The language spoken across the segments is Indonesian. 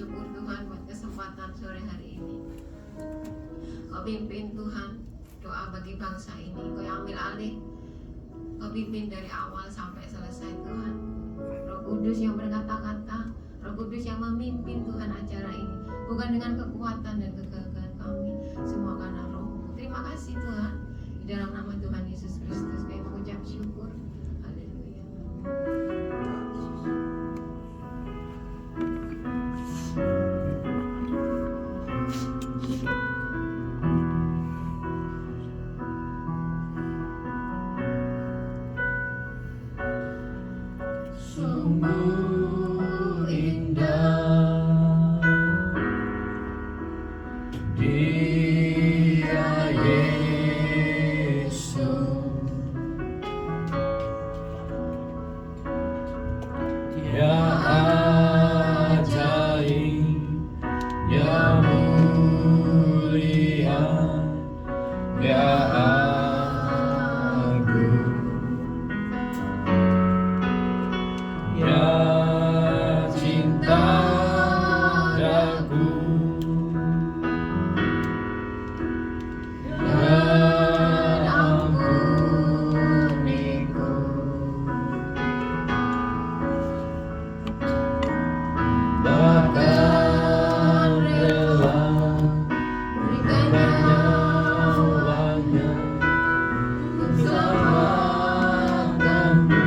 syukur Tuhan buat kesempatan sore hari ini. Kau pimpin Tuhan doa bagi bangsa ini. Kau yang ambil alih, Kau pimpin dari awal sampai selesai Tuhan. Roh Kudus yang berkata-kata, Roh Kudus yang memimpin Tuhan acara ini, bukan dengan kekuatan dan kegagahan kami, semua karena Roh. Terima kasih Tuhan. Di dalam nama Tuhan Yesus Kristus kami mengucap syukur. Haleluya. Sungguh indah Dia Yesus, Dia ajaib, Dia mulia, Dia agung, Dia cinta daku, dan ampuniku. Bahkan rela berikan nyawanya untuk selamatkanku.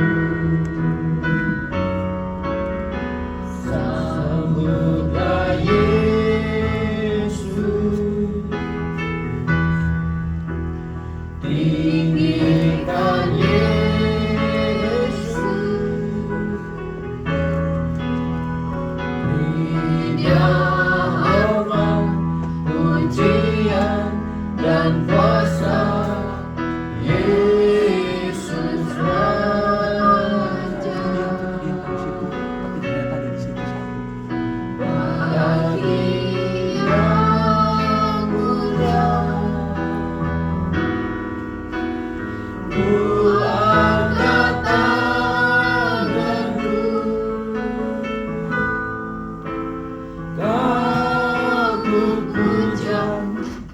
Sambutlah Yesus, tinggikan Yesus, Dia hormat, pujian dan kuasa. Yesus Raja, bagi yang mulia, ku angkat tanganku, Kau ku puja,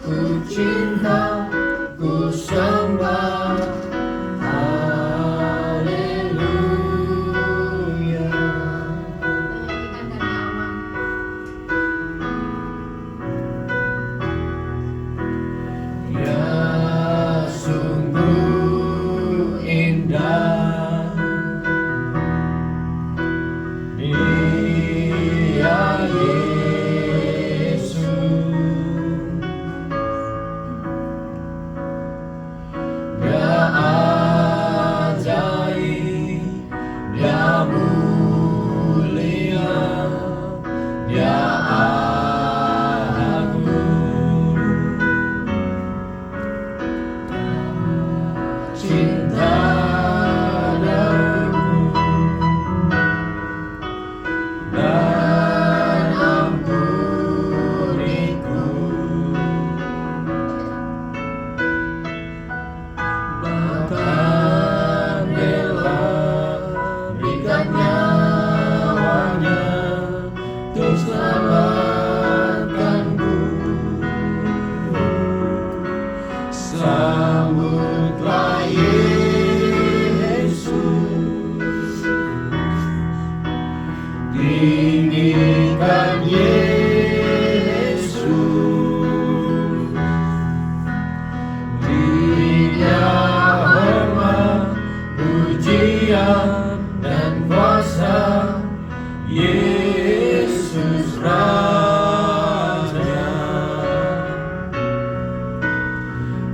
ku cinta, ku sembah. Haleluya. Menyanyikan dari awal. Ya sungguh indah Dia Yesus, Dia ajaib, Dia mulia, Dia agung, cinta daku, dan ampuniku. Bahkan rela berikan nyawanya untuk selamatkanku. Sambutlah Yesus, tinggikan Yesus, Dia hormat, pujian dan kuasa. Yesus Raja,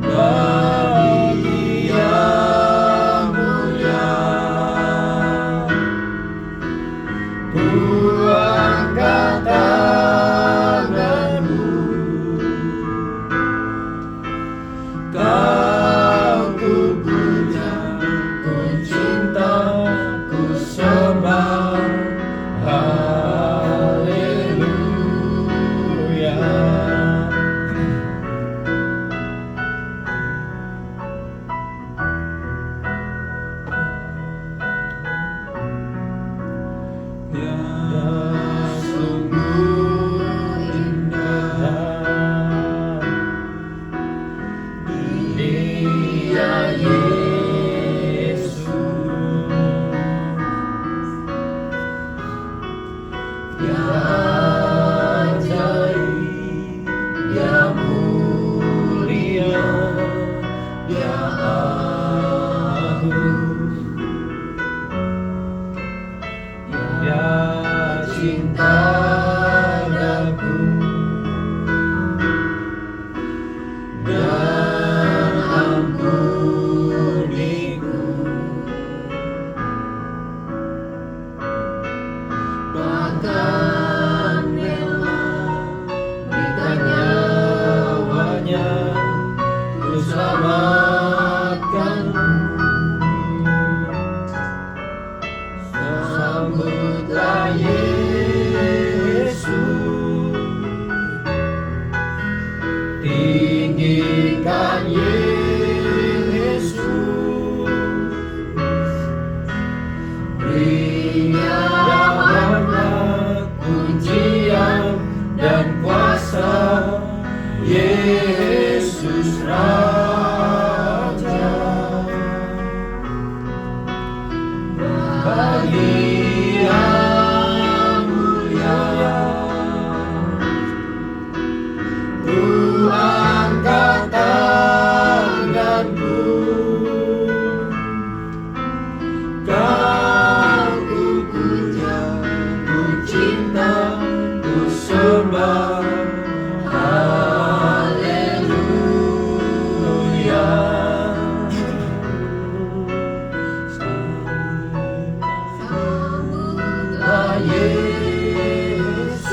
bagi yang mulia, ku angkat tanganku, Kau ku puja, ku cinta, ku sembah. Haleluya. Ya sungguh Ya cinta daku dan ampuniku, bahkan rela berikan nyawanya untuk selamatkanmu. Sambutlah Yesus, tinggikan Yesus, berinya hormat, pujian dan kuasa, Yesus Raja. Bagi yang mulia, ku angkat tanganku, kau ku puja, ku cinta, ku sembah. Haleluya. Sambutlah Yesus,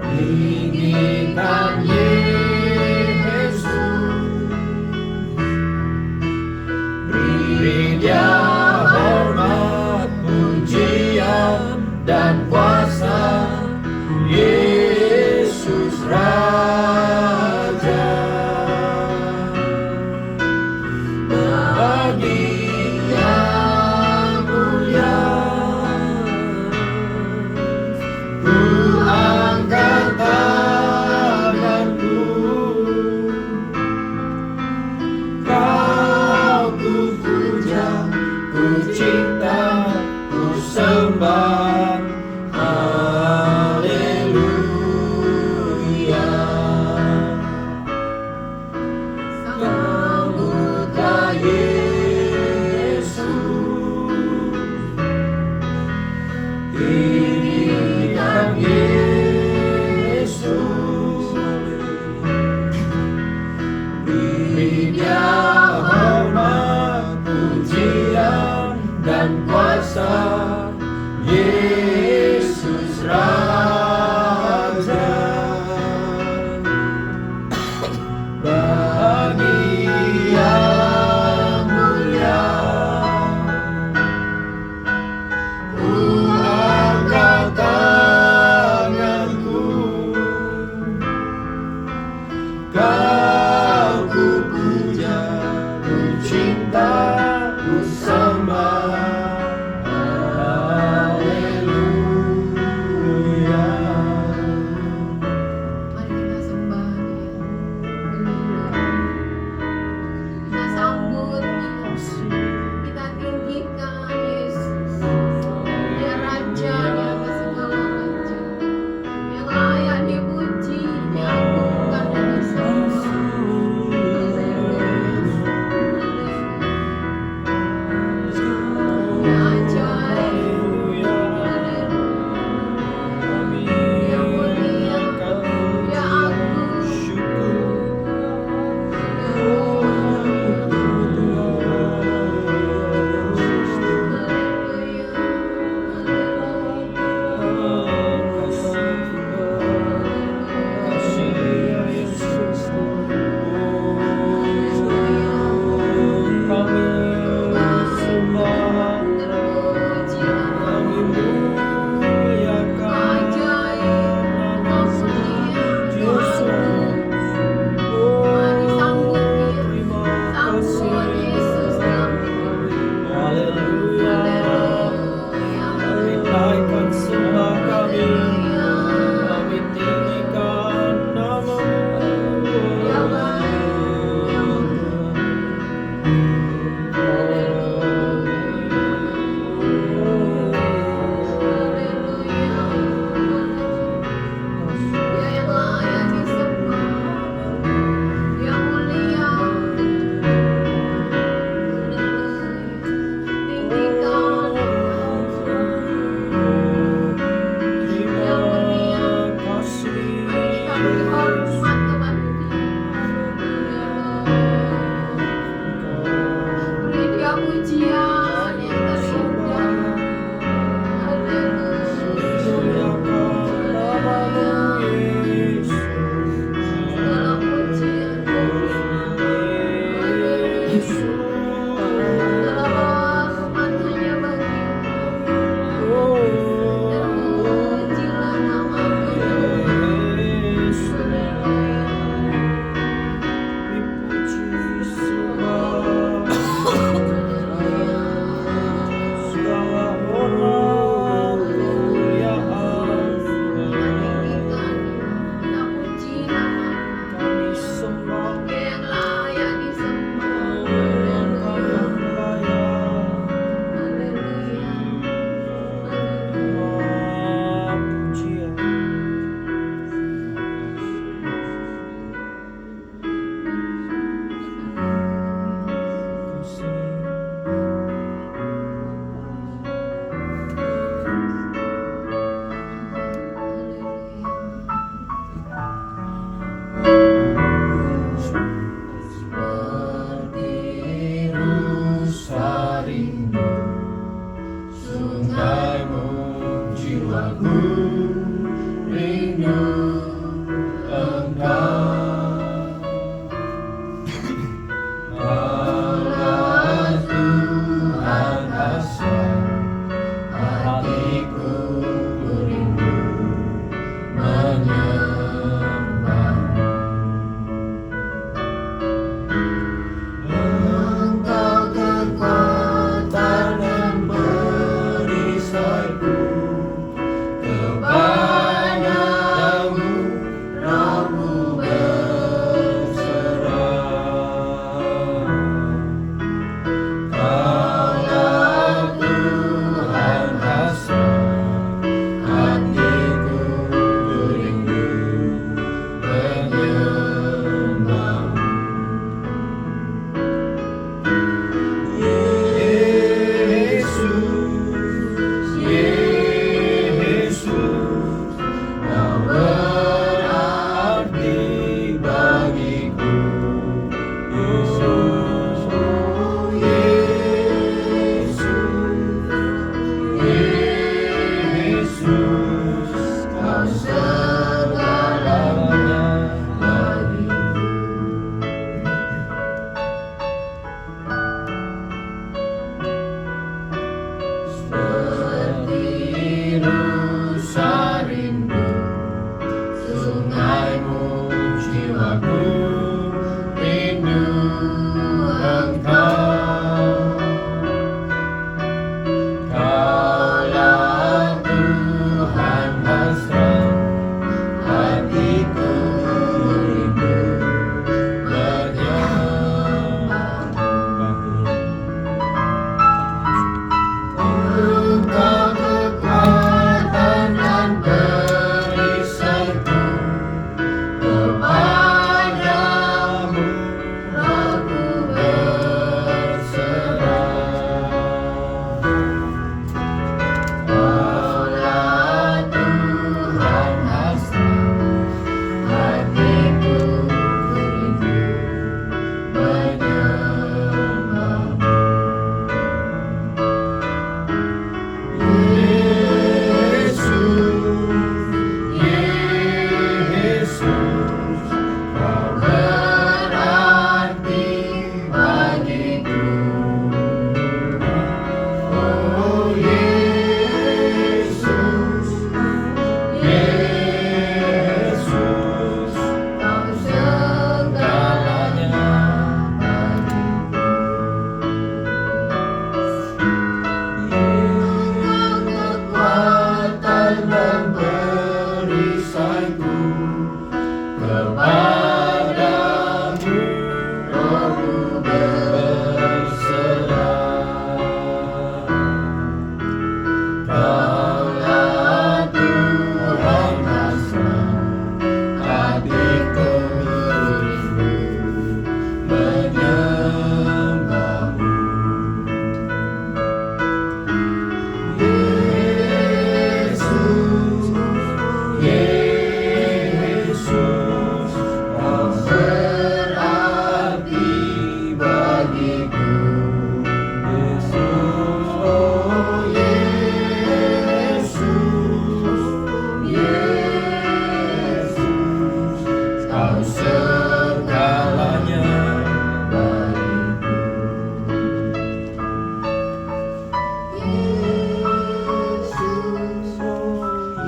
tinggikan Yesus, beri Dia hormat, pujian dan kuasa, Yesus Raja. Bagi yang mulia, ku angkat tanganku, kau ku puja, ku cinta, ku sembah. Haleluya. Sambutlah Yesus, tinggikan Yesus, beri Dia hormat, pujian dan kuasa, Yesus Raja. Bagi yang mulia, ku angkat tanganku, kau ku puja, ku cinta, ku sembah. Haleluya. Mari kita sembah Dia. Kita sambut Dia. Kita tinggikan Yesus. Dia Raja di atas segala raja, yang layak dipuji, diagungkan dan disembah. Haleluya.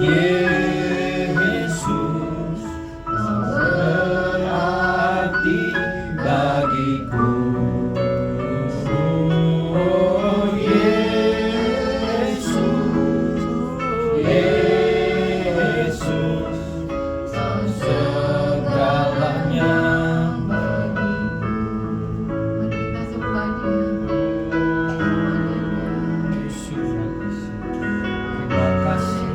Yesus, kau berarti bagiku. Oh Yesus, Yesus, kau segalanya bagiku. Mari kita sembah Dia. Yesus, terima kasih.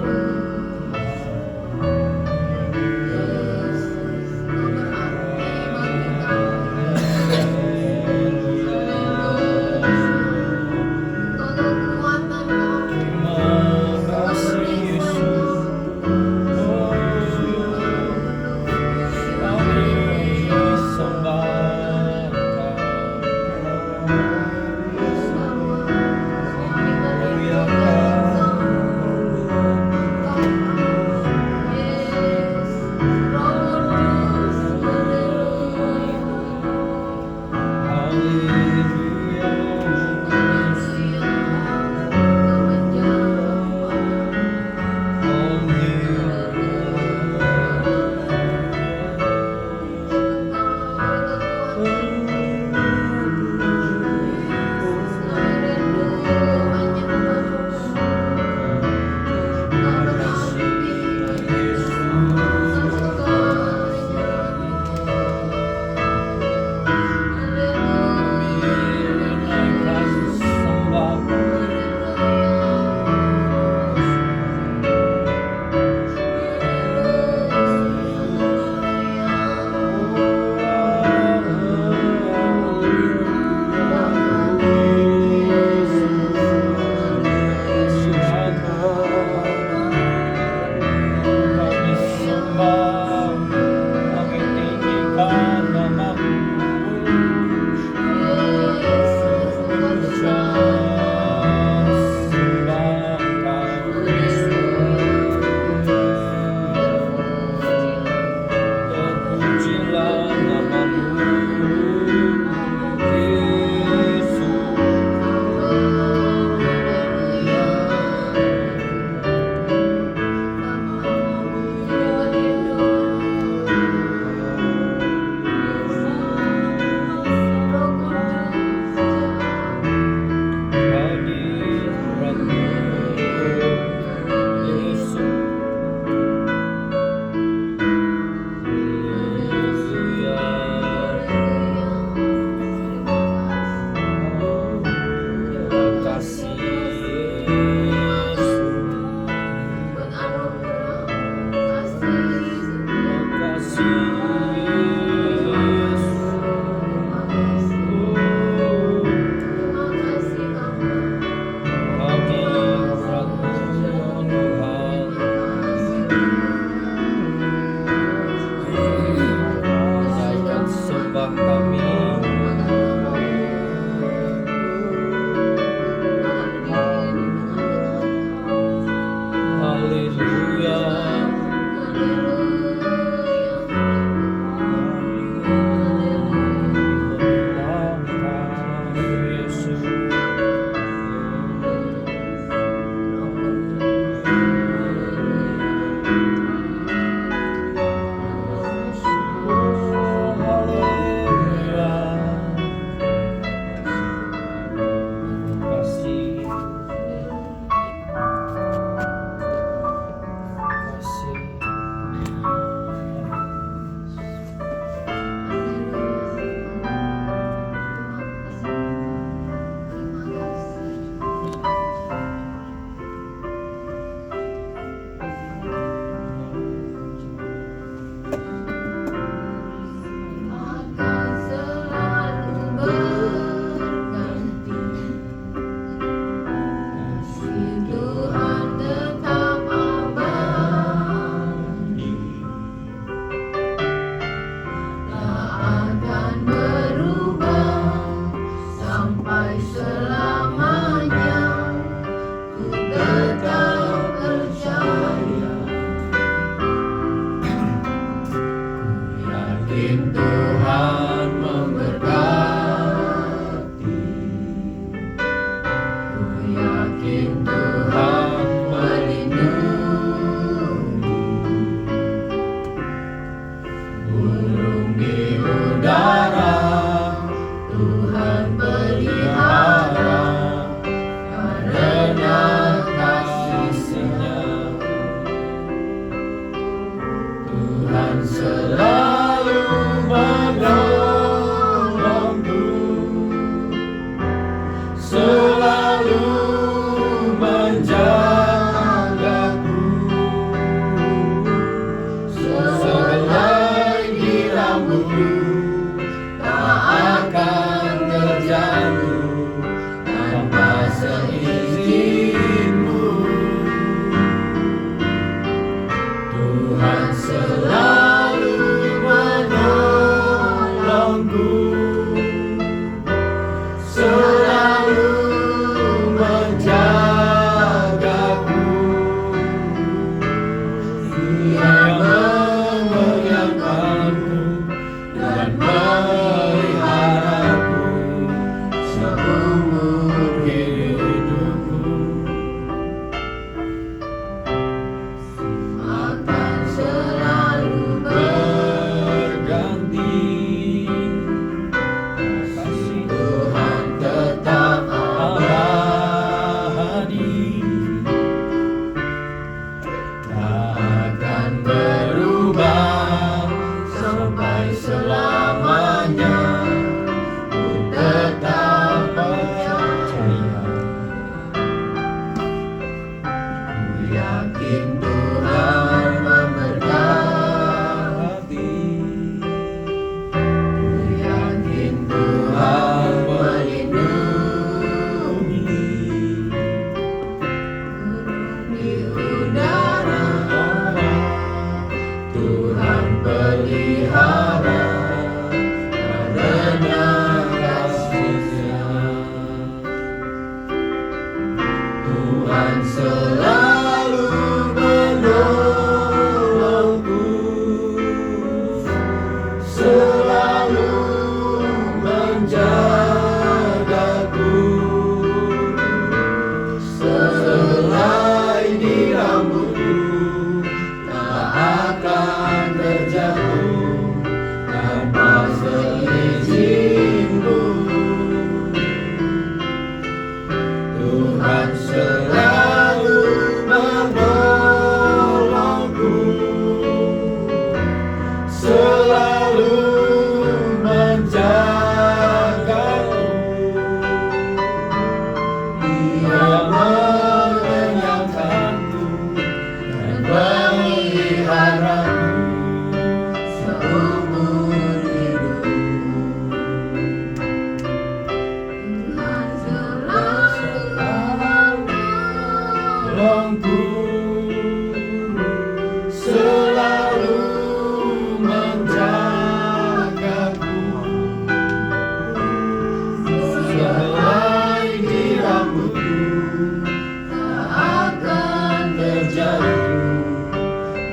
Tuhan selalu menolongku, selalu menjagaku. Selai di rambutku tak akan terjatuh tanpa seizinku. Tuhan selalu menolongku, selalu menjagaku. Dia mengenyangkanku dan memeliharaku seumur hidupku. Tuhan selalu Menolongku, selalu menjagaku. Selai di rambutku tak akan terjatuh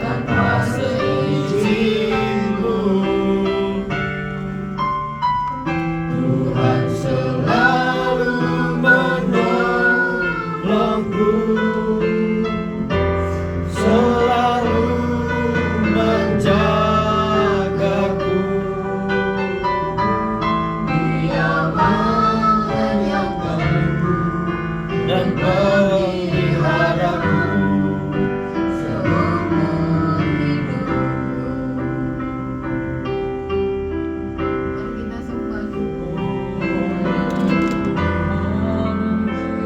tanpa seizinku. Tuhan selalu menolongku, selalu menjagaku. Dia mengenyangkanku dan memeliharaku seumur hidupku. Mari kita sembah.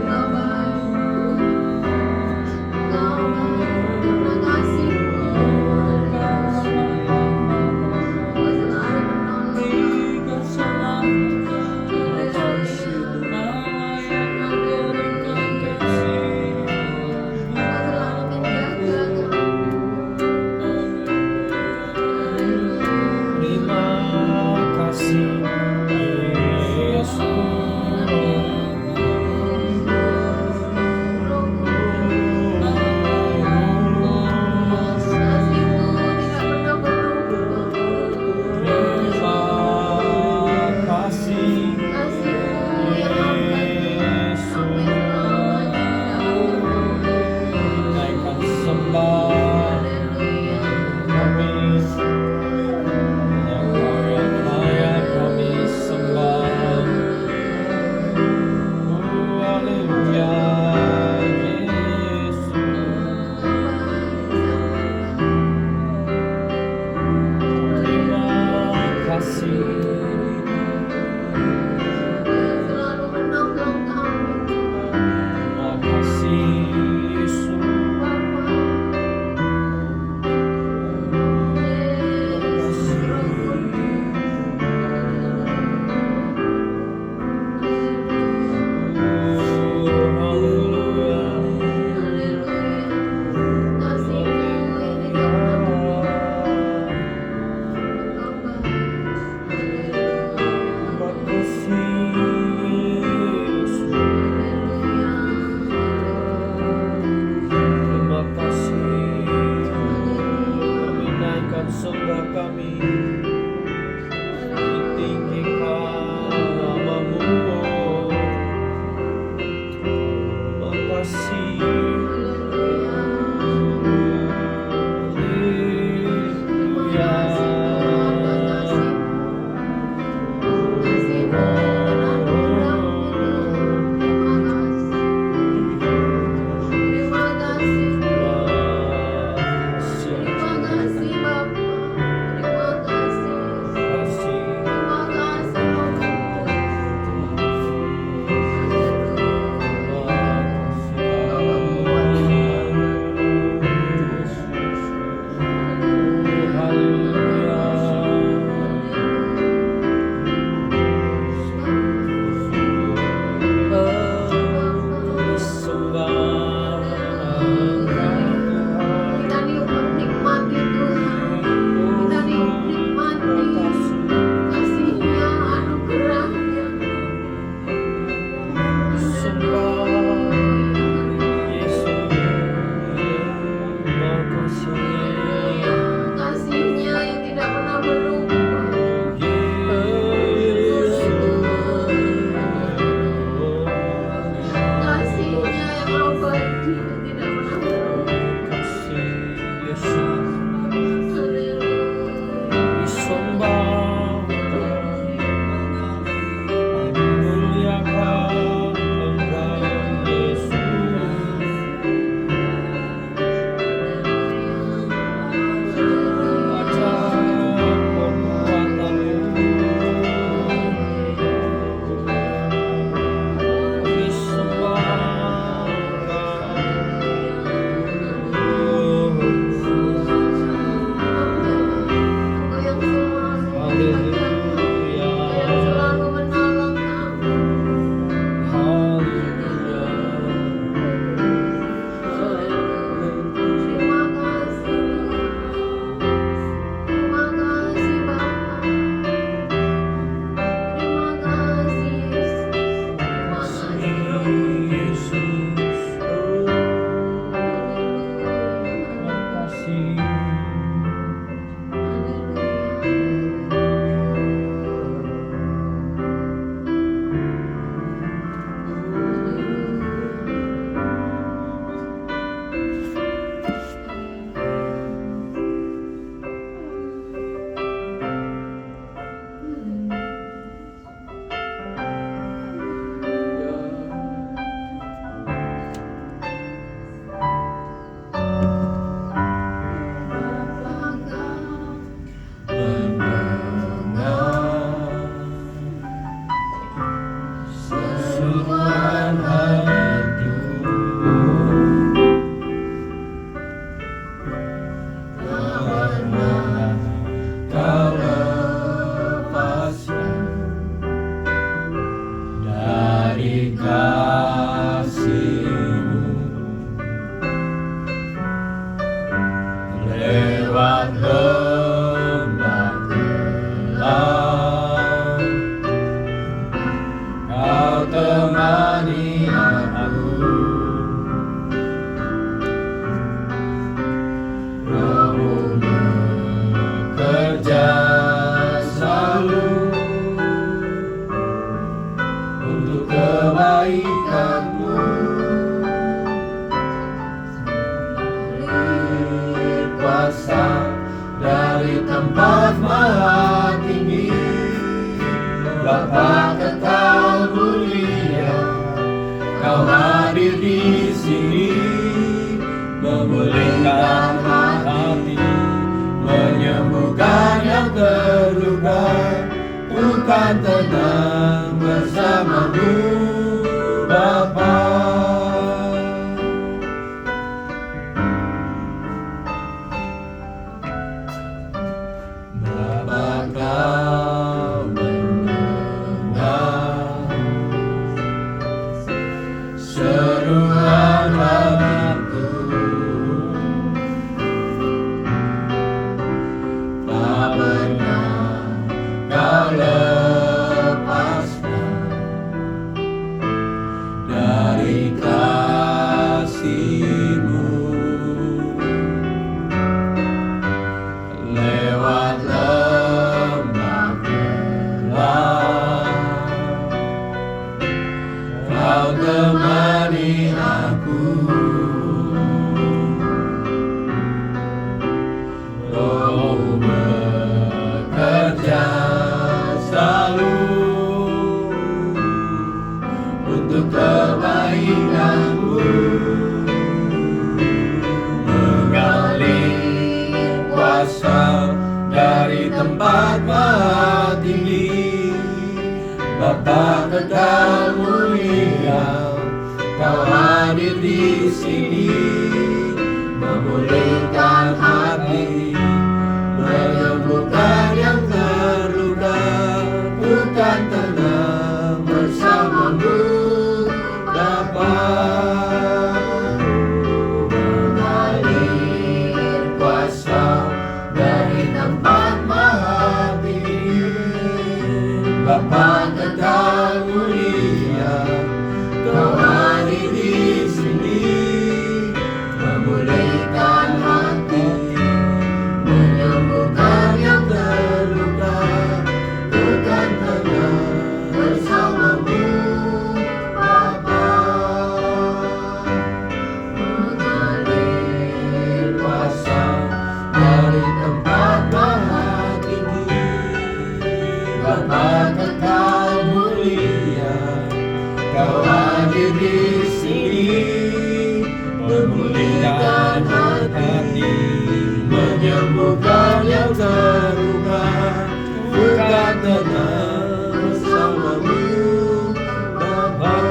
Kau baik, Kau baik, karena kasih-Mu. Kau selalu menolong. hadir di sini, memulihkan hati, menyembuhkan yang terluka. Tuhan tenang bersamamu, Bapa. Bapa, Kau mendengar seruan hatiku, tak pernah Kau lepaskan dari kasih-Mu. Lewat lembah gelap, Kau temani aku. Roh bekerja selalu untuk kebaikanmu, mengalir kuasa dari tempat maha tinggi. Bapa kekal mulia, Kau hadir di sini, memulihkan hati, menyembuhkan yang terluka. Tuhan tenang bersamamu, Bapa. Mengalir kuasa dari tempat maha tinggi. Bapa kekal mulia, Kau hadir di sini, memulihkan hati, menyembuhkan yang terluka. Tuhan tenang bersamamu, Bapa. Mengalir kuasa dari tempat maha tinggi. Bapa kekal mulia, Kau hadir di sini, memulihkan hati, menyembuhkan yang terluka. Tuhan tenang bersamamu, Bapa.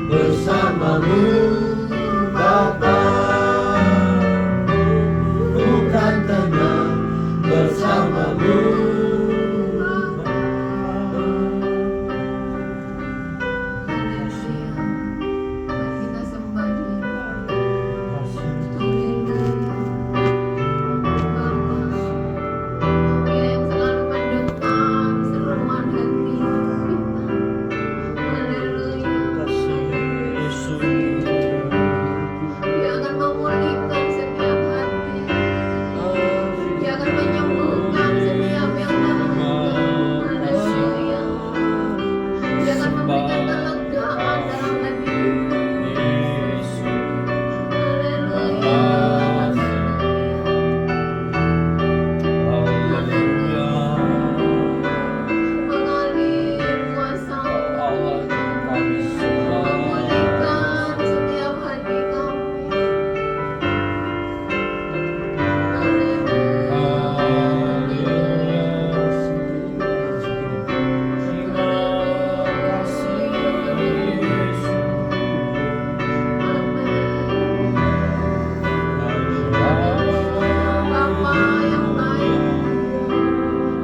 Bersamamu, Bapa. Tuhan tenang bersamamu, Kita sembah Dia. Dia yang selalu mendengar seruan hati kita. Haleluya. Dia akan memulihkan setiap hati. Dia akan menyembuhkan setiap yang terluka. Haleluya. Dia akan memberikan kelegaan dalam hati. Mengalir kuasa memulihkan setiap hati kami. Bapa yang baik,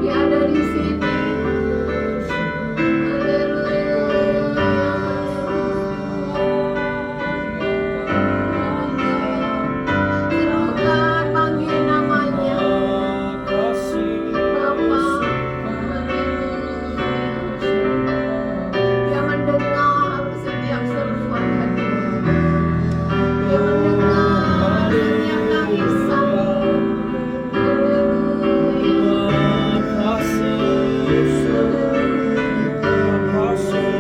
Dia ada di sini. Serukan panggil namanya, Bapa. Dia mendengar setiap seruan hati. Dia mendengar setiap tangisan.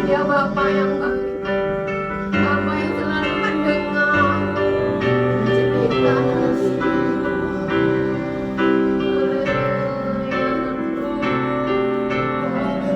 Ya Bapa yang baik, Bapa yang selalu mendengar cerita. Haleluya.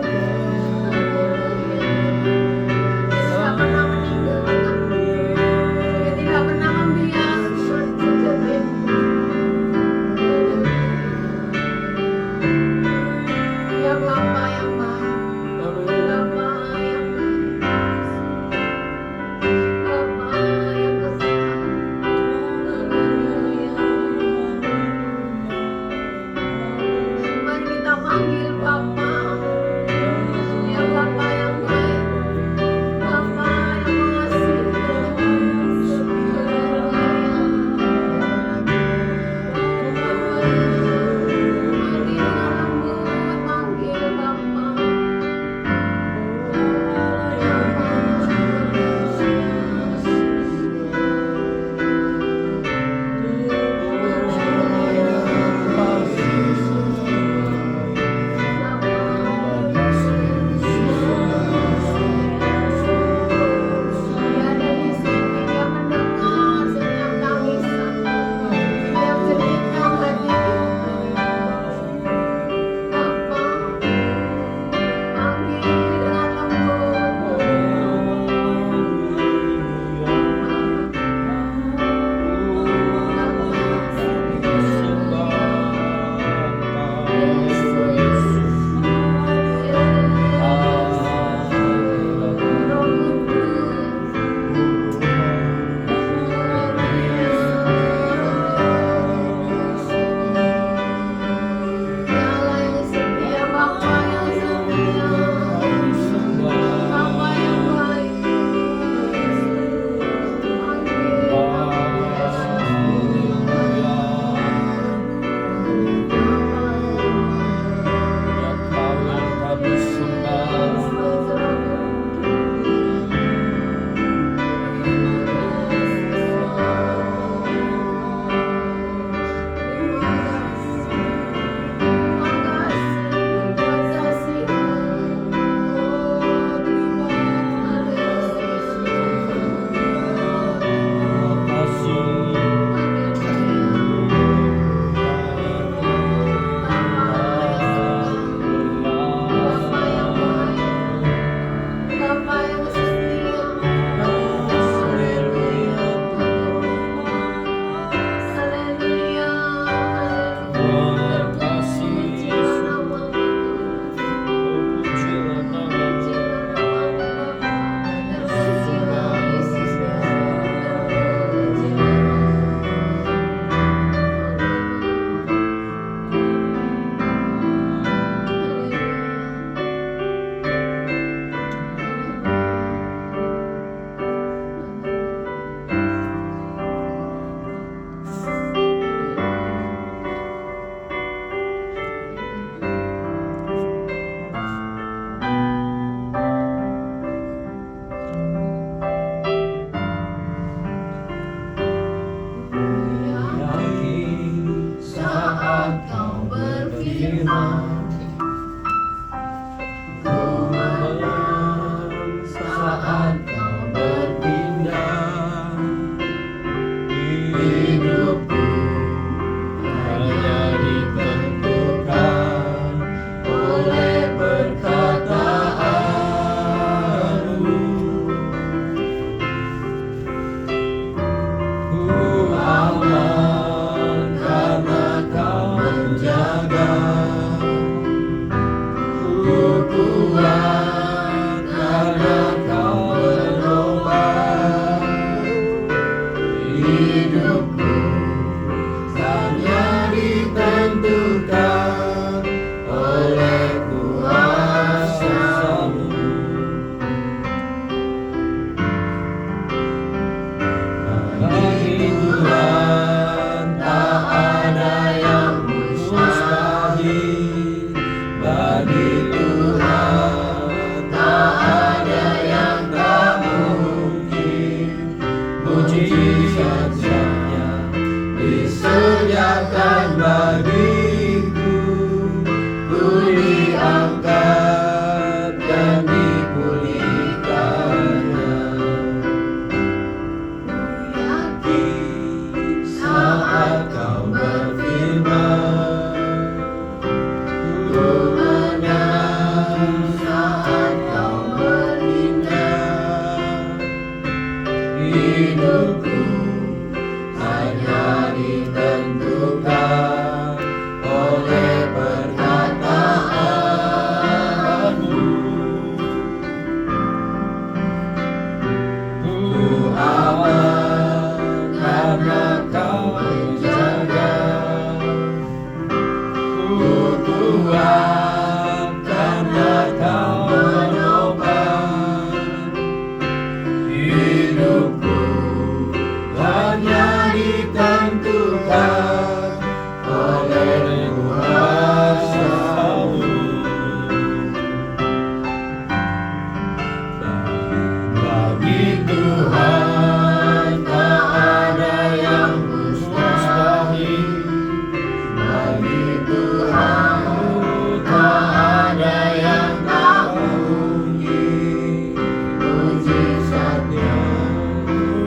saat kau berpindah, hidupku hanya ditentukan oleh perkataanmu. Ku aman karena kau menjaga, ku kuat karena kau menopang hidupku, hanya ditentukan oleh kuasa-Mu. Bagi Tuhan tak ada yang mustahil, bagi Tuhan tak ada yang tak mungkin. Mujizatnya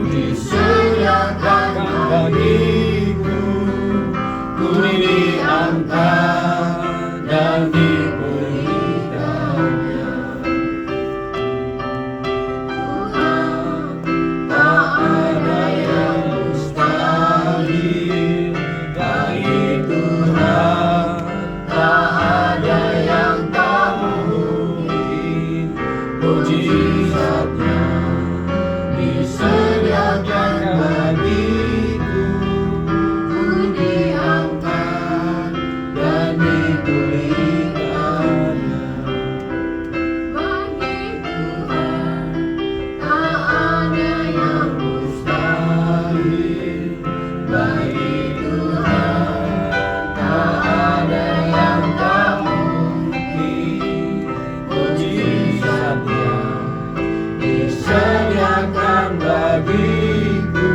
disediakan bagiku, ku diangkat dan diberikannya. Tak ada yang mustahil, bagi Tuhan tak ada yang tak mungkin. Mujizatnya disediakan bagiku, ku diangkat dan diberikannya. Bagi Tuhan tak ada yang Mustahil, bagi Tuhan tak ada yang tak mungkin. Mujizatnya disediakan bagiku,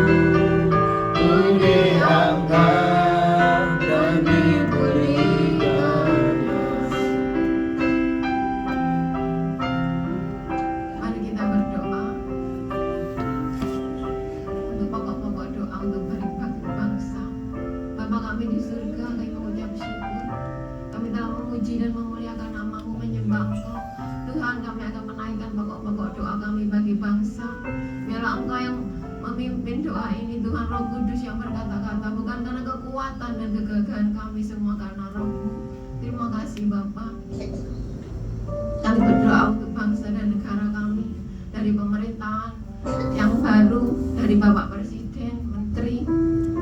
ku diangkat dan diberikannya. Mari kita berdoa untuk pokok-pokok doa untuk bangsa. Bapa kami di surga, kami mengucap syukur. Kami telah memuji dan memuliakan nama-Mu, menyembah Engkau. Tuhan, kami akan menaikkan pokok-pokok doa kami bagi bangsa. Biarlah Engkau yang memimpin doa ini, Tuhan. Roh Kudus yang berkata-kata, bukan karena kekuatan dan kegagahan kami, semua karena Roh-Mu. Terima kasih Bapa. Kami berdoa untuk bangsa dan negara kami, dari pemerintahan yang baru, dari Bapak Presiden, Menteri,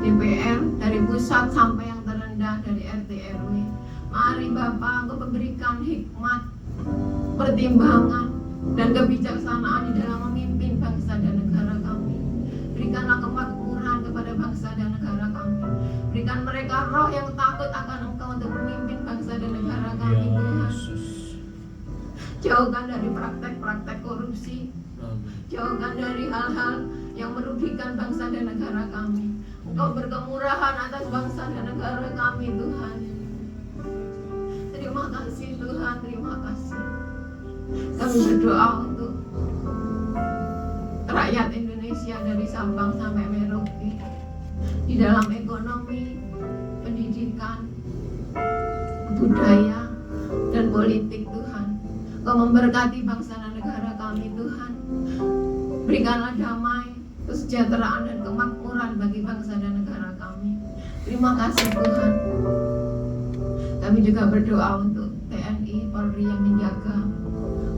DPR, dari pusat sampai yang terendah, dari RT RW. Mari Bapak, Engkau memberikan hikmat, pertimbangan, dan kebijaksanaan di dalam memimpin bangsa dan negara kami. Berikanlah kemakmuran kepada bangsa dan negara kami. Berikan mereka roh yang takut akan Engkau untuk memimpin bangsa dan negara kami, Tuhan. Jauhkan dari praktek-praktek korupsi, jauhkan dari hal-hal yang merugikan bangsa dan negara kami. Engkau berkemurahan atas bangsa dan negara kami, Tuhan. Terima kasih Tuhan, terima kasih. Kami berdoa untuk rakyat Indonesia dari Sabang sampai Merauke, di dalam ekonomi, pendidikan, budaya, dan politik, Tuhan. Engkau memberkati bangsa dan negara kami, Tuhan. Berikanlah damai, kesejahteraan, dan kemakmuran bagi bangsa dan negara kami. Terima kasih Tuhan. Kami juga berdoa untuk TNI, Polri yang menjaga.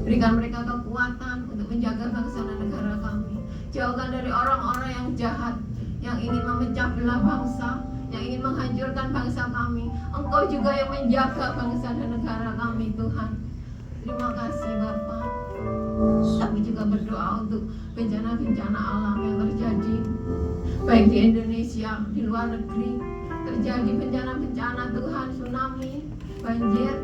Berikan mereka kekuatan untuk menjaga bangsa dan negara kami. Jauhkan dari orang-orang yang jahat, yang ingin memecah belah bangsa, yang ingin menghancurkan bangsa kami. Engkau juga yang menjaga bangsa dan negara kami, Tuhan. Terima kasih Bapa. Kami juga berdoa untuk bencana-bencana alam yang terjadi, baik di Indonesia, di luar negeri. Terjadi bencana-bencana Tuhan, tsunami, banjir,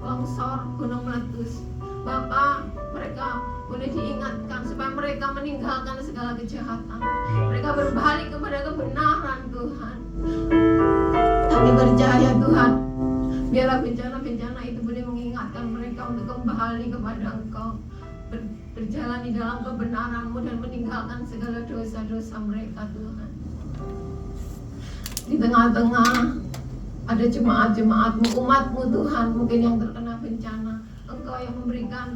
longsor, gunung meletus. Bapa, mereka boleh diingatkan supaya mereka meninggalkan segala kejahatan. Mereka berbalik kepada kebenaran, Tuhan. Kami percaya Tuhan, biarlah bencana-bencana itu boleh mengingatkan mereka untuk kembali kepada Engkau, berjalan di dalam kebenaran-Mu dan meninggalkan segala dosa-dosa mereka, Tuhan. Di tengah-tengah ada jemaat-jemaat-Mu, umat-Mu, Tuhan, mungkin yang terkena bencana. Engkau Engkau yang memberikan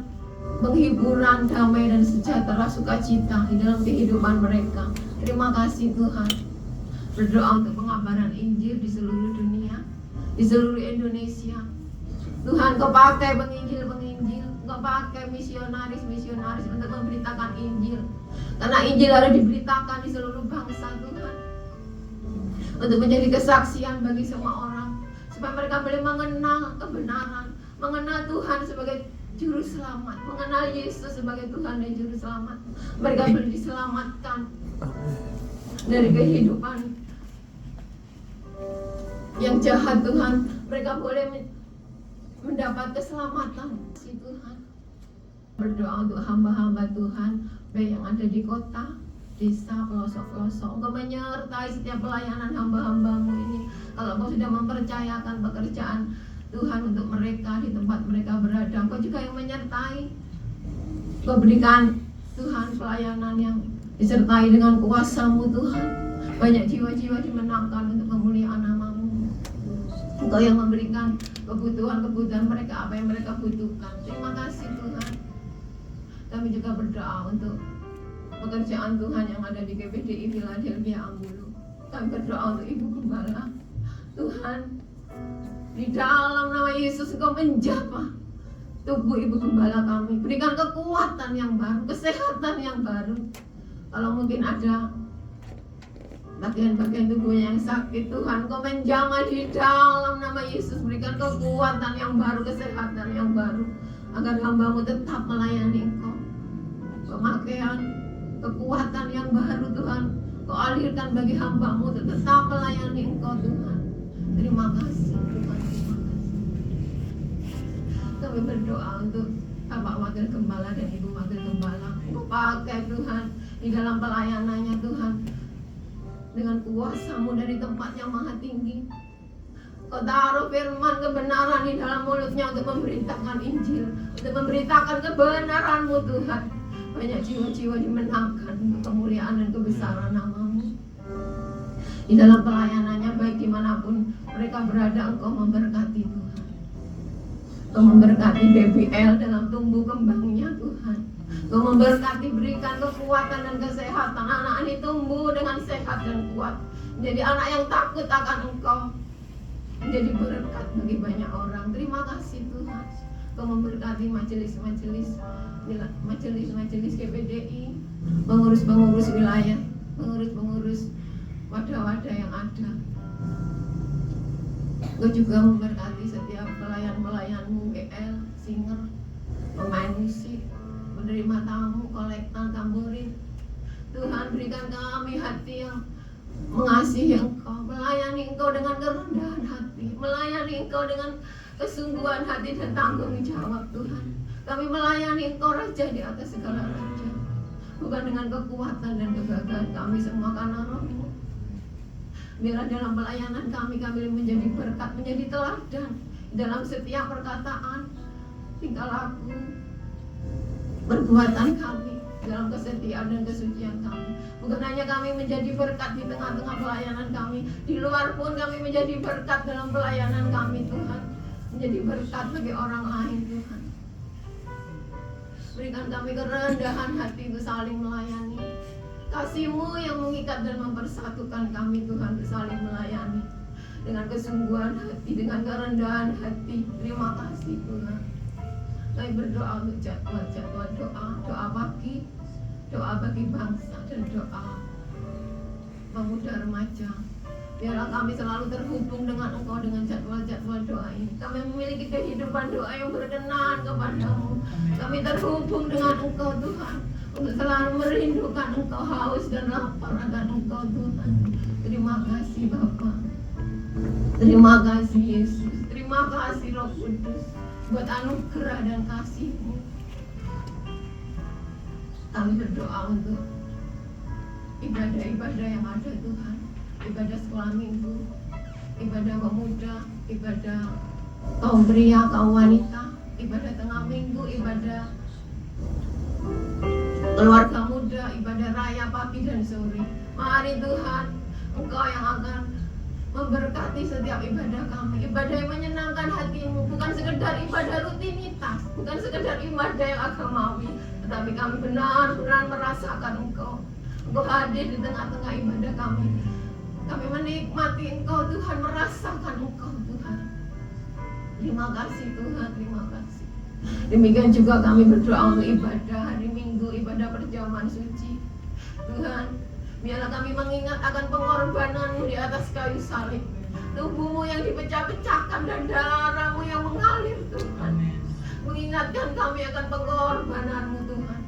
penghiburan, damai dan sejahtera, sukacita di dalam kehidupan mereka. Terima kasih Tuhan. Berdoa untuk pengabaran Injil di seluruh dunia, di seluruh Indonesia. Tuhan, Kau pakai penginjil-penginjil, Kau pakai misionaris-misionaris untuk memberitakan Injil. Karena Injil harus diberitakan di seluruh bangsa Tuhan, untuk menjadi kesaksian bagi semua orang, supaya mereka boleh mengenal kebenaran, mengenal Tuhan sebagai Juru Selamat, mengenal Yesus sebagai Tuhan dan Juru Selamat. Mereka boleh diselamatkan dari kehidupan yang jahat Tuhan. Mereka boleh mendapat keselamatan si Tuhan. Berdoa untuk hamba-hamba Tuhan, baik yang ada di kota, desa, pelosok-pelosok. Engkau menyertai setiap pelayanan hamba-hambamu ini. Kalau Engkau sudah mempercayakan pekerjaan Tuhan untuk mereka di tempat mereka berada, Engkau juga yang menyertai. Engkau berikan Tuhan pelayanan yang disertai dengan kuasa-Mu Tuhan. Banyak jiwa-jiwa dimenangkan untuk kemuliaan nama-Mu. Engkau yang memberikan kebutuhan-kebutuhan mereka, apa yang mereka butuhkan. Terima kasih Tuhan. Kami juga berdoa untuk pekerjaan Tuhan yang ada di GPDI Philadelphia Ambulu. Kami berdoa untuk Ibu Gembala. Tuhan, di dalam nama Yesus Engkau menjamah tubuh Ibu Gembala kami. Berikan kekuatan yang baru, kesehatan yang baru. Kalau mungkin ada bagian-bagian tubuhnya yang sakit, Tuhan, Engkau menjamah di dalam nama Yesus. Berikan kekuatan yang baru, kesehatan yang baru, agar hamba-Mu tetap melayani Engkau. Pemakaian, kekuatan yang baru Tuhan, Kau alirkan bagi hamba-Mu untuk tetap melayani Engkau Tuhan. Terima kasih Tuhan, terima kasih. Kami berdoa untuk Bapak Wakil Gembala dan Ibu Wakil Gembala. Engkau pakai Tuhan di dalam pelayanannya Tuhan, dengan kuasa-Mu dari tempat yang maha tinggi. Kau taruh firman kebenaran di dalam mulutnya untuk memberitakan Injil, untuk memberitakan kebenaran-Mu Tuhan. Banyak jiwa-jiwa dimenangkan untuk kemuliaan dan kebesaran nama-Mu. Di dalam pelayanannya, baik dimanapun mereka berada, Engkau memberkati Tuhan. Engkau memberkati BBL dalam tumbuh kembangnya Tuhan. Engkau memberkati, berikan kekuatan dan kesehatan. Anak ini tumbuh dengan sehat dan kuat, menjadi anak yang takut akan Engkau, menjadi berkat bagi banyak orang. Terima kasih Tuhan. Engkau memberkati majelis-majelis GPDI, pengurus-pengurus wilayah, pengurus-pengurus wadah-wadah yang ada. Engkau juga memberkati setiap pelayan-pelayan-Mu, GL, singer, pemain musik, menerima tamu, kolektan, tamborin. Tuhan, berikan kami hati yang mengasihi Engkau, melayani Engkau dengan kerendahan hati, melayani Engkau dengan kesungguhan hati dan tanggung jawab Tuhan. Kami melayani Engkau Raja di atas segala raja, bukan dengan kekuatan dan kegagahan kami semua, karena Roh-Mu. Biarlah dalam pelayanan kami menjadi berkat, menjadi teladan dalam setiap perkataan, tingkah laku, perbuatan kami, dalam kesetiaan dan kesucian kami. Bukan hanya kami menjadi berkat di tengah-tengah pelayanan kami, di luar pun kami menjadi berkat dalam pelayanan kami Tuhan, menjadi berkat bagi orang lain Tuhan. Berikan kami kerendahan hati untuk saling melayani. Kasih-Mu yang mengikat dan mempersatukan kami Tuhan untuk saling melayani dengan kesungguhan hati, dengan kerendahan hati. Terima kasih Tuhan. Kami berdoa untuk jadwal-jadwal doa pagi, doa bagi bangsa, dan doa pemuda remaja. Biarlah kami selalu terhubung dengan Engkau dengan jadwal-jadwal doa ini. Kami memiliki kehidupan doa yang berkenan kepada-Mu. Kami terhubung dengan Engkau Tuhan, untuk selalu merindukan Engkau, haus dan lapar akan Engkau Tuhan. Terima kasih Bapa. Terima kasih Yesus. Terima kasih Roh Kudus buat anugerah dan kasih-Mu. Kami berdoa untuk ibadah-ibadah yang ada Tuhan, ibadah sekolah minggu, ibadah pemuda, ibadah kaum pria, kaum wanita, ibadah tengah minggu, ibadah keluarga muda, ibadah raya pagi dan sore. Mari Tuhan, Engkau yang akan memberkati setiap ibadah kami, ibadah yang menyenangkan hatimu, bukan sekedar ibadah rutinitas, bukan sekedar ibadah yang agamawi, tetapi kami benar-benar merasakan Engkau hadir di tengah-tengah ibadah kami. Kami menikmati Engkau Tuhan, merasakan Engkau Tuhan. Terima kasih Tuhan, terima kasih. Demikian juga kami berdoa untuk ibadah hari Minggu, ibadah perjamuan suci. Tuhan, biarlah kami mengingat akan pengorbanan-Mu di atas kayu salib, tubuh-Mu yang dipecah-pecahkan dan darah-Mu yang mengalir Tuhan. Mengingatkan kami akan pengorbanan-Mu Tuhan.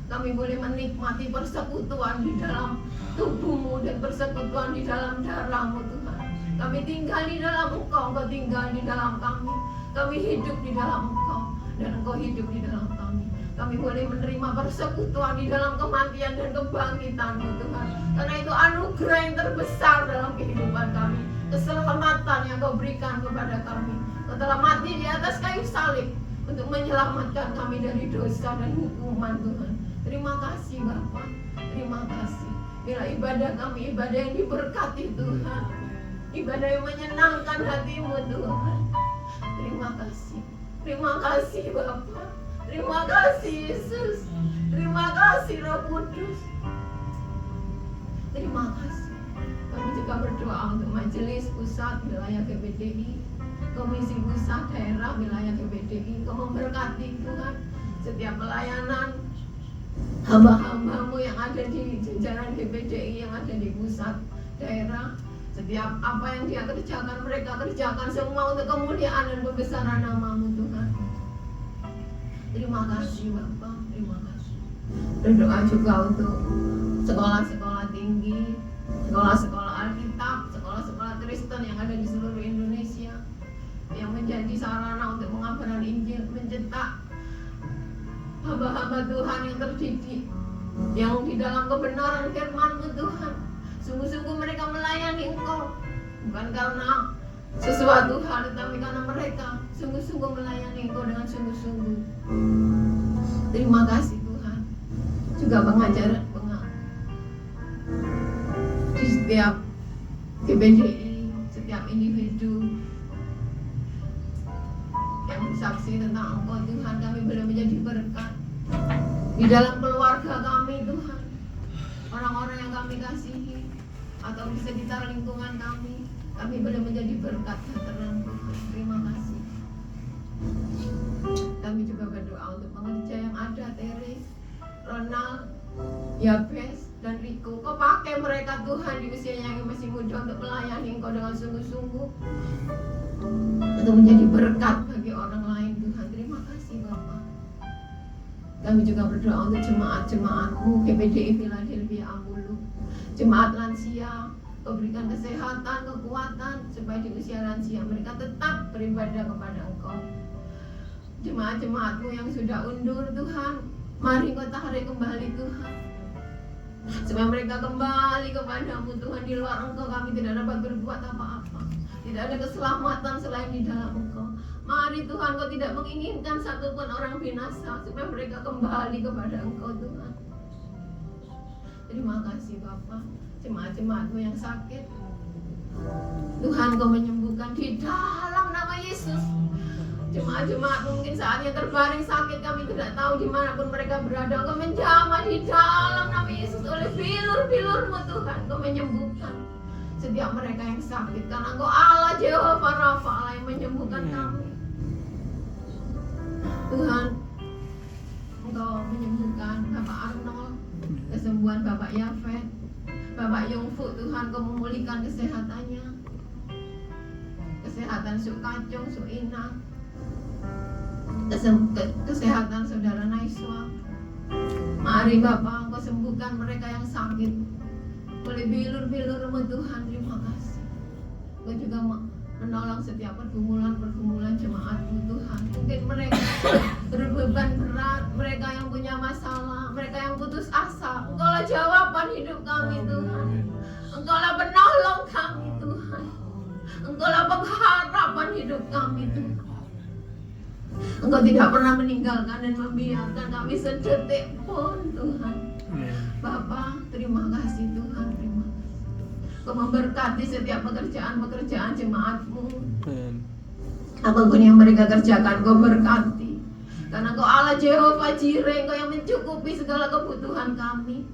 Kami boleh menikmati persekutuan di dalam tubuh-Mu dan persekutuan di dalam darah-Mu Tuhan. Kami tinggal di dalam Engkau, Engkau tinggal di dalam kami. Kami hidup di dalam Engkau dan Engkau hidup di dalam kami. Kami boleh menerima persekutuan di dalam kematian dan kebangkitan-Mu Tuhan. Karena itu anugerah yang terbesar dalam kehidupan kami. Keselamatan yang Kau berikan kepada kami. Kau telah mati di atas kayu salib untuk menyelamatkan kami dari dosa dan hukuman Tuhan. Terima kasih Bapa, terima kasih. Bila ibadah kami ibadah yang diberkati Tuhan, ibadah yang menyenangkan hati-Mu Tuhan. Terima kasih Bapa, terima kasih Yesus, terima kasih Roh Kudus. Terima kasih. Kami juga berdoa untuk Majelis Pusat Wilayah GBDI, Komisi Pusat Daerah Wilayah GBDI. Kau memberkati Tuhan setiap pelayanan hamba-hamba-Mu yang ada di jajaran GBDI, yang ada di pusat daerah. Setiap apa yang dia kerjakan, mereka kerjakan semua untuk kemuliaan dan pembesaran nama-Mu Tuhan. Terima kasih Bapa, terima kasih. Berdoa juga untuk sekolah-sekolah tinggi, sekolah-sekolah Alkitab, sekolah-sekolah Kristen yang ada di seluruh Indonesia, yang menjadi sarana untuk mengabarkan Injil, mencetak hamba-hamba Tuhan yang terdidik, yang di dalam kebenaran firman-Mu Tuhan. Sungguh-sungguh mereka melayani Engkau, bukan karena sesuatu hal, tetapi karena mereka sungguh-sungguh melayani Engkau dengan sungguh-sungguh. Terima kasih Tuhan. Juga pengajaran di setiap GBDI, setiap individu yang bersaksi tentang Engkau Tuhan, kami boleh menjadi berkat di dalam keluarga kami Tuhan, orang-orang yang kami kasihi atau di sekitar lingkungan kami boleh menjadi berkat dan terang Tuhan. Terima kasih. Kami juga berdoa untuk pengerja yang ada, Teres, Ronald, Yabes, dan Riko. Kau pakai mereka Tuhan di usianya yang masih muda untuk melayani Engkau dengan sungguh-sungguh, untuk menjadi berkat bagi orang lain Tuhan. Terima kasih Bapa. Kami juga berdoa untuk jemaat-jemaat-Mu GBDI Philadelphia Ambulu, jemaat lansia. Kau berikan kesehatan, kekuatan supaya di usia lansia mereka tetap beribadah kepada Engkau. Jemaat-jemaat-Mu yang sudah undur Tuhan, mari Kau tarik kembali Tuhan, supaya mereka kembali kepada-Mu Tuhan. Di luar Engkau kami tidak dapat berbuat apa-apa. Tidak ada keselamatan selain di dalam Engkau. Mari Tuhan, Kau tidak menginginkan satupun orang binasa, supaya mereka kembali kepada Engkau Tuhan. Terima kasih Bapa. Jemaat-jemaat-Mu yang sakit, Tuhan Kau menyembuhkan di dalam nama Yesus. Jemaat-jemaat mungkin saat yang terbaring sakit, kami tidak tahu dimanapun mereka berada, Kau menjamah di dalam nama Yesus. Oleh bilur-bilur-Mu Tuhan, Kau menyembuhkan setiap mereka yang sakit, karena Engkau Allah Jehovah Rafa, Allah yang menyembuhkan kami. Tuhan, Engkau menyembuhkan Bapak Arnold, kesembuhan Bapak Yafet, Bapak Yongfu. Tuhan, Kau memulihkan kesehatannya, kesehatan Suk Kacung, Suk Inang, kesehatan Saudara Naiswa. Mari Bapak, Engkau sembuhkan mereka yang sakit oleh bilur-bilur-Mu Tuhan. Terima kasih. Engkau juga menolong setiap pergumulan jemaat-Mu Tuhan. Mungkin mereka berbeban berat, mereka yang punya masalah, mereka yang putus asa. Engkaulah jawaban hidup kami Tuhan. Engkaulah penolong kami Tuhan. Engkaulah pengharapan hidup kami Tuhan. Engkau tidak pernah meninggalkan dan membiarkan kami sedetik pun Tuhan. Bapa, terima kasih Tuhan, terima kasih. Kau memberkati setiap pekerjaan-pekerjaan jemaat-Mu. Amin. Apapun yang mereka kerjakan, Kau berkati. Karena Kau Allah Jehovah Jireh, Engkau yang mencukupi segala kebutuhan kami.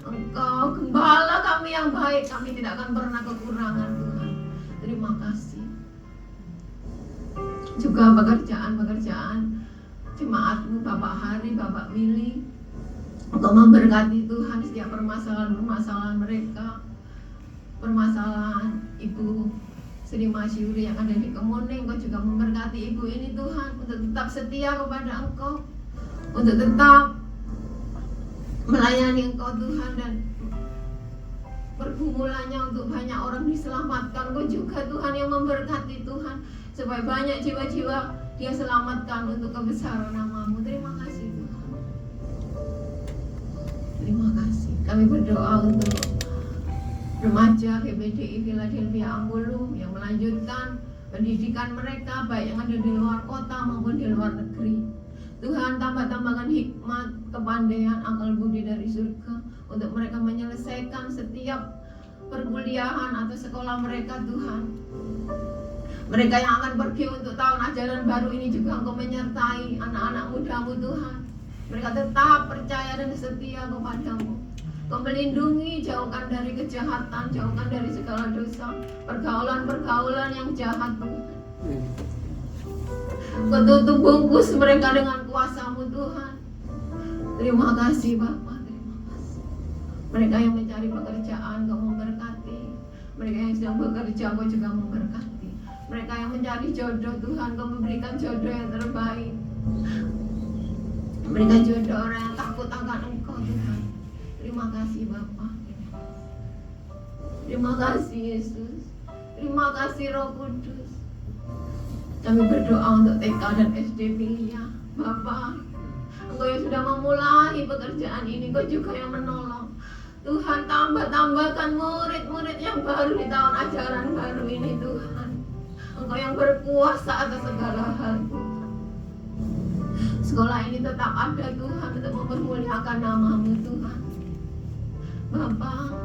Engkau gembala kami yang baik, kami tidak akan pernah kekurangan, Tuhan. Terima kasih. Juga pekerjaan-pekerjaan jemaat-Mu, Bapak Hari, Bapak Willy, Engkau memberkati Tuhan setiap permasalahan-permasalahan mereka. Permasalahan Ibu Sri Masyuri yang ada di Kemuning, Engkau juga memberkati Ibu ini Tuhan, untuk tetap setia kepada Engkau, untuk tetap melayani Engkau Tuhan, dan pergumulannya untuk banyak orang diselamatkan. Engkau juga Tuhan yang memberkati Tuhan, supaya banyak jiwa-jiwa Dia selamatkan untuk kebesaran nama-Mu. Terima kasih Tuhan. Terima kasih. Kami berdoa untuk remaja GBDI Philadelphia Angulu yang melanjutkan pendidikan mereka, baik yang ada di luar kota maupun di luar negeri. Tuhan, tambahkan hikmat, kepandaian, akal budi dari surga untuk mereka menyelesaikan setiap perkuliahan atau sekolah mereka, Tuhan. Mereka yang akan pergi untuk tahun ajaran baru ini juga Engkau menyertai anak-anak muda-Mu, Tuhan. Mereka tetap percaya dan setia kepada-Mu. Kau melindungi, jauhkan dari kejahatan, jauhkan dari segala dosa, pergaulan-pergaulan yang jahat, Tuhan. Kau tutup bungkus mereka dengan kuasa-Mu, Tuhan. Terima kasih Bapa, terima kasih. Mereka yang mencari pekerjaan, Kau memberkati. Mereka yang sedang bekerja, Kau juga memberkati. Mereka yang mencari jodoh, Tuhan, Kau memberikan jodoh yang terbaik. Memberikan jodoh orang yang takut akan Engkau, Tuhan. Terima kasih Bapa. Terima kasih Yesus. Terima kasih Roh Kudus. Kami berdoa untuk TK dan SD Pilia. Bapa, Engkau yang sudah memulai pekerjaan ini, Engkau juga yang menolong. Tuhan, tambahkan murid-murid yang baru di tahun ajaran baru ini, Tuhan. Engkau yang berkuasa atas segala hal, Tuhan. Sekolah ini tetap ada, Tuhan, untuk mempermuliakan nama-Mu, Tuhan. Bapa,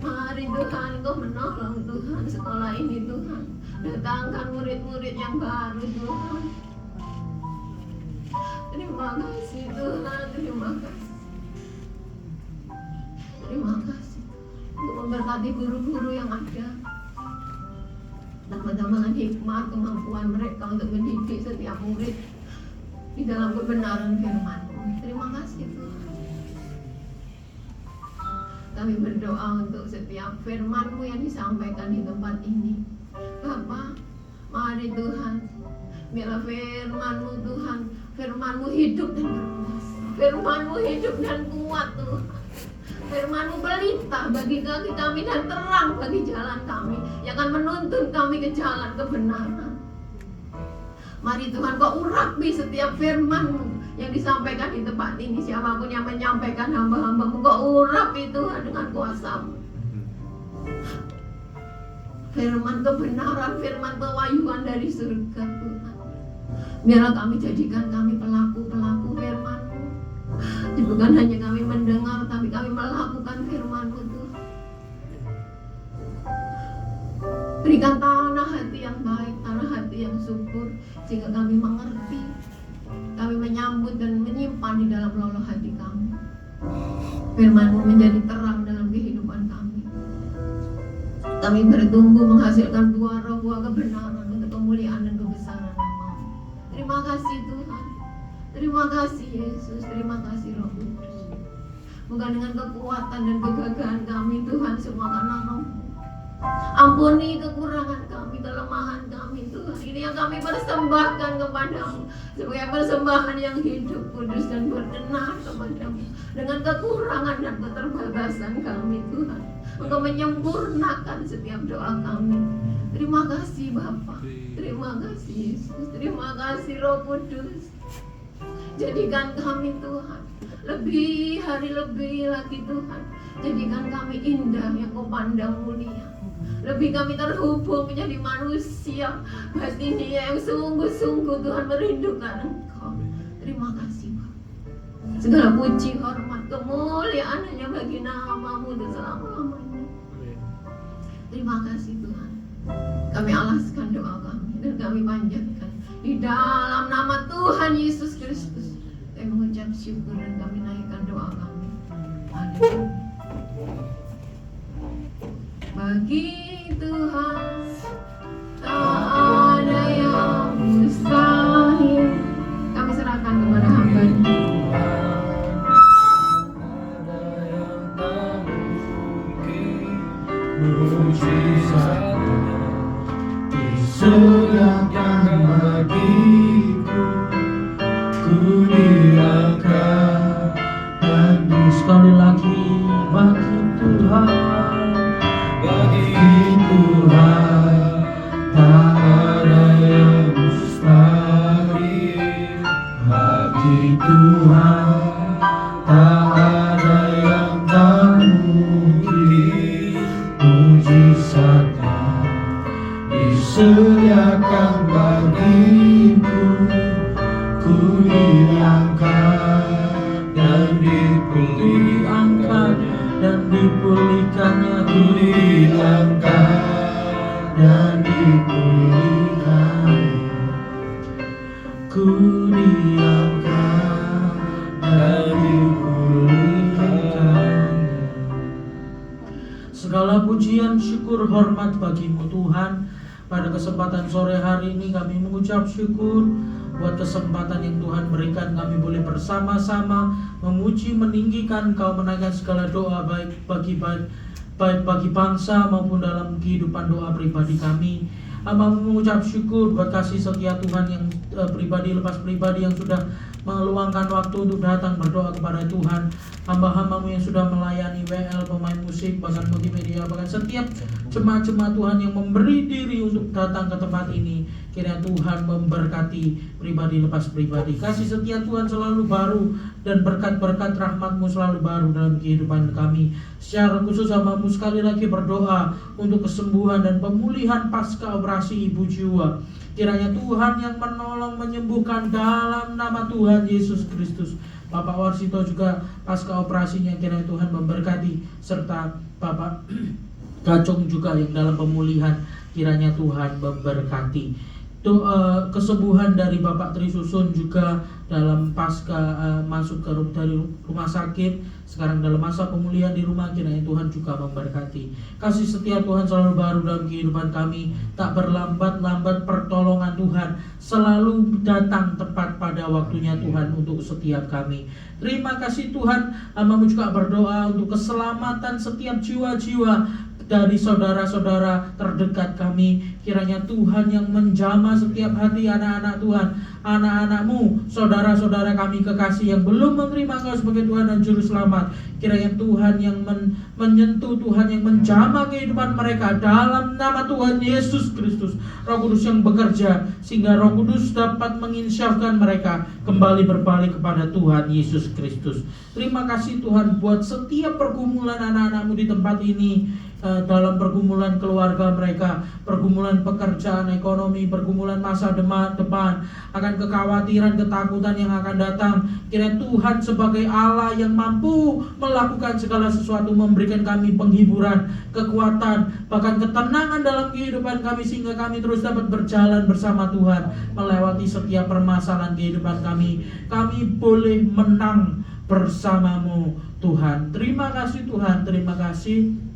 mari Tuhan, Engkau menolong Tuhan sekolah ini, Tuhan. Datangkan murid-murid yang baru, Tuhan. Terima kasih Tuhan, terima kasih. Terima kasih untuk memberkati guru-guru yang ada. Tambahkan hikmat, kemampuan mereka untuk mendidik setiap murid di dalam kebenaran firman-Mu. Terima kasih Tuhan. Kami berdoa untuk setiap firman-Mu yang disampaikan di tempat ini. Bapa, mari Tuhan, biarlah firman-Mu Tuhan, firman-Mu hidup dan berkuasa. Firman-Mu hidup dan kuat Tuhan. Firman-Mu pelita bagi kaki kami dan terang bagi jalan kami, yang akan menuntun kami ke jalan kebenaran. Mari Tuhan, Kau urapi setiap firman-Mu yang disampaikan di tempat ini. Siapapun yang menyampaikan hamba-hamba-Mu, Kau urapi Tuhan dengan kuasa-Mu. Firman kebenaran, firman pewahyuan dari surga Tuhan. Biarlah kami jadikan kami pelaku-pelaku firman-Mu. Bukan hanya kami mendengar, tapi kami melakukan firman-Mu Tuhan. Berikan tanah hati yang baik, tanah hati yang subur, sehingga kami mengerti, kami menyambut dan menyimpan di dalam loloh hati kami. Firman-Mu menjadi terang dalam kehidupan kami. Kami bertumbuh menghasilkan buah roh, buah kebenaran untuk kemuliaan dan kebesaran nama-Mu. Terima kasih Tuhan. Terima kasih Yesus. Terima kasih Roh Kudus. Bukan dengan kekuatan dan kegagahan kami Tuhan, semua karena Roh-Mu. Ampuni kekurangan kami, kelemahan kami Tuhan. Ini yang kami persembahkan kepadamu sebagai persembahan yang hidup, kudus dan berkenan kepadamu. Dengan kekurangan dan keterbatasan kami Tuhan, Engkau menyempurnakan setiap doa kami. Terima kasih Bapa. Terima kasih Yesus. Terima kasih Roh Kudus. Jadikan kami Tuhan lebih hari lebih lagi Tuhan. Jadikan kami indah yang Kau pandang mulia. Lebih kami terhubung menjadi manusia batinnya yang sungguh-sungguh Tuhan merindukan Engkau. Terima kasih Bapa. Segala puji, hormat, kemuliaan hanya bagi nama-Mu untuk selama-lamanya. Terima kasih Tuhan. Kami alaskan doa kami dan kami panjatkan di dalam nama Tuhan Yesus Kristus. Kami mengucap syukur dan kami naikkan doa kami. Haleluya. Bagi Tuhan tak ada yang mustahil. Kami serahkan kepada hamba-Nya. Mujizatnya disediakan bagiku, ku diangkat dan sekali lagi bagi Tuhan, tak ada yang mustahil. Bagi Tuhan tak ada yang tak mungkin. Mujizatnya disediakan bagiku, ku diangkat dan dipulihkannya, ku diangkat dan dipulihkannya, ku diangkat dan dipulihkannya. Segala pujian, syukur, hormat bagimu Tuhan. Pada kesempatan sore hari ini kami mengucap syukur buat kesempatan yang Tuhan berikan, kami boleh bersama-sama memuji, meninggikan Engkau, menaikkan segala doa baik bagi bangsa maupun dalam kehidupan doa pribadi kami. Hamba mengucap syukur buat kasih setia Tuhan yang pribadi lepas pribadi yang sudah meluangkan waktu untuk datang berdoa kepada Tuhan. Hamba-hambamu yang sudah melayani WL, pemain musik, bahkan multimedia, bahkan setiap jemaat-jemaat Tuhan yang memberi diri untuk datang ke tempat ini. Kiranya Tuhan memberkati pribadi lepas pribadi. Kasih setia Tuhan selalu baru dan berkat-berkat rahmat-Mu selalu baru dalam kehidupan kami. Secara khusus hamba-Mu sekali lagi berdoa untuk kesembuhan dan pemulihan pasca operasi ibu jiwa. Kiranya Tuhan yang menolong menyembuhkan dalam nama Tuhan Yesus Kristus. Bapak Warsito juga pasca operasinya, kiranya Tuhan memberkati, serta Bapak Kacung juga yang dalam pemulihan, kiranya Tuhan memberkati. Kesembuhan dari Bapak Trisusun juga dalam pasca masuk dari rumah sakit, sekarang dalam masa pemulihan di rumah, kiranya Tuhan juga memberkati. Kasih setia Tuhan selalu baru dalam kehidupan kami, tak berlambat-lambat pertolongan Tuhan selalu datang tepat pada waktunya Tuhan untuk setiap kami. Terima kasih Tuhan. Hamba-Mu juga berdoa untuk keselamatan setiap jiwa-jiwa dari saudara-saudara terdekat kami. Kiranya Tuhan yang menjamah setiap hati anak-anak Tuhan, anak-anak-Mu, saudara-saudara kami kekasih yang belum menerima Engkau sebagai Tuhan dan Juru Selamat. Kiranya Tuhan yang menyentuh, Tuhan yang menjamah kehidupan mereka dalam nama Tuhan Yesus Kristus. Roh Kudus yang bekerja sehingga Roh Kudus dapat menginsyafkan mereka kembali berbalik kepada Tuhan Yesus Kristus. Terima kasih Tuhan buat setiap pergumulan anak-anak-Mu di tempat ini, dalam pergumulan keluarga mereka, pergumulan pekerjaan, ekonomi, pergumulan masa depan, akan kekhawatiran, ketakutan yang akan datang. Kiranya Tuhan sebagai Allah yang mampu melakukan segala sesuatu, memberikan kami penghiburan, kekuatan, bahkan ketenangan dalam kehidupan kami, sehingga kami terus dapat berjalan bersama Tuhan melewati setiap permasalahan kehidupan kami. Kami boleh menang bersama-Mu Tuhan. Terima kasih Tuhan, terima kasih.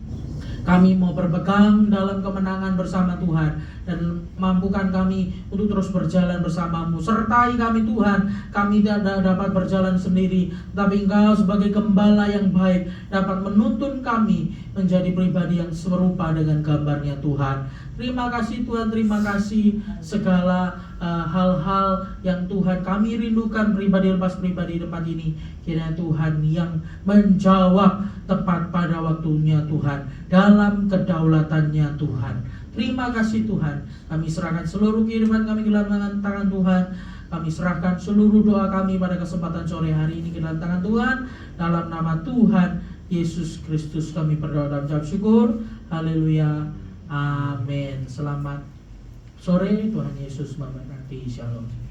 Kami mau berpegang dalam kemenangan bersama Tuhan, dan mampukan kami untuk terus berjalan bersama-Mu. Sertai kami Tuhan, kami tidak dapat berjalan sendiri, tapi Engkau sebagai gembala yang baik dapat menuntun kami menjadi pribadi yang serupa dengan gambarnya Tuhan. Terima kasih Tuhan, terima kasih segala hal-hal yang Tuhan kami rindukan pribadi lepas pribadi di tempat ini. Kiranya Tuhan yang menjawab tepat pada waktunya Tuhan, dalam kedaulatannya Tuhan. Terima kasih Tuhan. Kami serahkan seluruh kehidupan kami ke dalam tangan Tuhan. Kami serahkan seluruh doa kami pada kesempatan sore hari ini ke dalam tangan Tuhan. Dalam nama Tuhan Yesus Kristus kami berdoa dan ucap syukur. Haleluya. Amin. Selamat sore, Tuhan Yesus memberkati. Shalom.